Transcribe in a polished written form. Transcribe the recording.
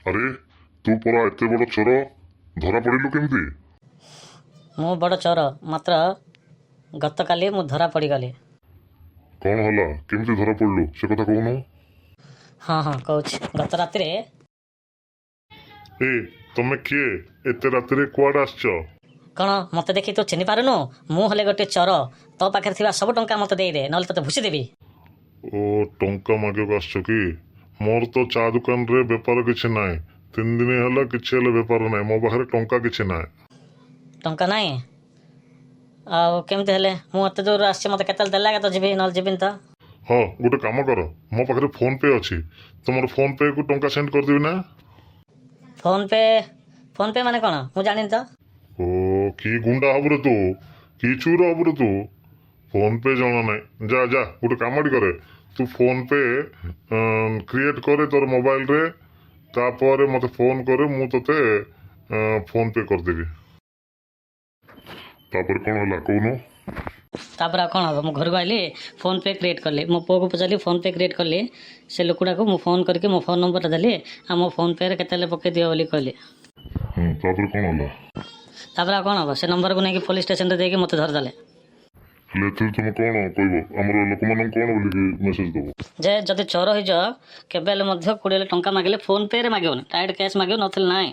ଆରେ ତୁ ପରା ଏତେ ବଡ଼ ଚୋର, ଧରା ପଡ଼ିଲୁ କେମିତି? ମୁଁ ବଡ଼ ଚୋର, ମାତ୍ର ଗତକାଲି ମୁଁ ଧରା ପଡ଼ିଗଲି। କ'ଣ ହେଲା, କେମିତି ଧରା ପଡ଼ିଲୁ ସେ କଥା କହୁନୁ? ହଁ କହୁଛି। ଗତ ରାତିରେ ଏ ତମେ କିଏ? ଏତେ ରାତିରେ କୁଆଡ଼େ ଆସିଛ? କ'ଣ ମୋତେ ଦେଖି ତୁ ଚିହ୍ନି ପାରୁନୁ? ମୁଁ ହେଲେ ଗୋଟେ ଚୋର। ତୋ ପାଖରେ ଥିବା ସବୁ ଟଙ୍କା ମୋତେ ଦେଇଦେ, ନହେଲେ ତୋତେ ଭୁଷି ଦେବି। ଓ ଟଙ୍କା ମାଗିବାକୁ ଆସିଛ କି? ମୋର ତ ଚା ଦୋକାନରେ ବେପାର କିଛି ନାହିଁ। 3 ଦିନ ହେଲା କିଛି ହେଲେ ବେପାର ନାହିଁ। ମୋ ପାଖରେ ଟଙ୍କା କିଛି ନାହିଁ। ଟଙ୍କା ନାହିଁ? ଆଉ କେମିତି ହେଲେ? ମୁଁ ଏତେ ଦୂର ଆସିଛି, ମୋତେ କେତେବେଳେ ଦେଲା ତ ଯିବି, ନହେଲେ ଯିବିନି ତ। ହଁ ଗୋଟେ କାମ କର, ମୋ ପାଖରେ ଫୋନ୍ ପେ ଅଛି। ତୁମର ଫୋନ୍ ପେକୁ ଟଙ୍କା ସେଣ୍ଡ କରିଦେବି ନା? ଫୋନ୍ ପେ ମାନେ କ'ଣ? ମୁଁ ଜାଣିନି ତ। ଓ କି ଗୁଣ୍ଡା ହବୁରେ ତୁ, କି ଚୁର ହବୁରେ ତୁ, ଫୋନ୍ ପେ ଜଣା ନାହିଁ। ଯା ଯା ଗୋଟେ କାମଟି କରେ, ତୁ ଫୋନ୍ ପେ କ୍ରିଏଟ୍ କରେ ତୋର ମୋବାଇଲରେ, ତାପରେ ମୋତେ ଫୋନ୍ କରେ, ମୁଁ ତୋତେ ଫୋନ୍ ପେ କରିଦେବି। ତାପରେ କ'ଣ ହେଲା କହୁନୁ? ତାପରେ ଆଉ କ'ଣ ହେବ? ମୁଁ ଘରକୁ ଆଇଲି, ଫୋନ୍ ପେ କ୍ରିଏଟ୍ କଲି, ମୋ ପୁଅକୁ ପଚାରିଲି ଫୋନ୍ ପେ କ୍ରିଏଟ୍ କଲି। ସେ ଲୋକଟାକୁ ମୁଁ ଫୋନ୍ କରିକି ମୋ ଫୋନ୍ ନମ୍ବରଟା ଦେଲି, ଆଉ ମୋ ଫୋନ୍ ପେରେ କେତେ ହେଲେ ପକାଇ ଦିଅ ବୋଲି କହିଲି। ତାପରେ କ'ଣ ହେଲା? ତାପରେ ଆଉ କ'ଣ ହେବ? ସେ ନମ୍ବରକୁ ନେଇକି ପୋଲିସ୍ ଷ୍ଟେସନରେ ଦେଇକି ମୋତେ ଧରିଦେଲେ। ହେଲେ ଏଥିରେ ତୁମେ କ'ଣ କହିବ? ଆମର ଲୋକମାନଙ୍କୁ କ'ଣ ବୋଲିକି ମେସେଜ୍ ଦେବ? ଯେ ଯଦି ଚୋର ହେଇଯାଅ, କେବେ ହେଲେ ମଧ୍ୟ 20 ଟଙ୍କା ମାଗିଲେ ଫୋନ୍ ପେରେ ମାଗିବନି, ଡାଇରେକ୍ଟ କ୍ୟାସ୍ ମାଗିବ, ନଥିଲେ ନାହିଁ।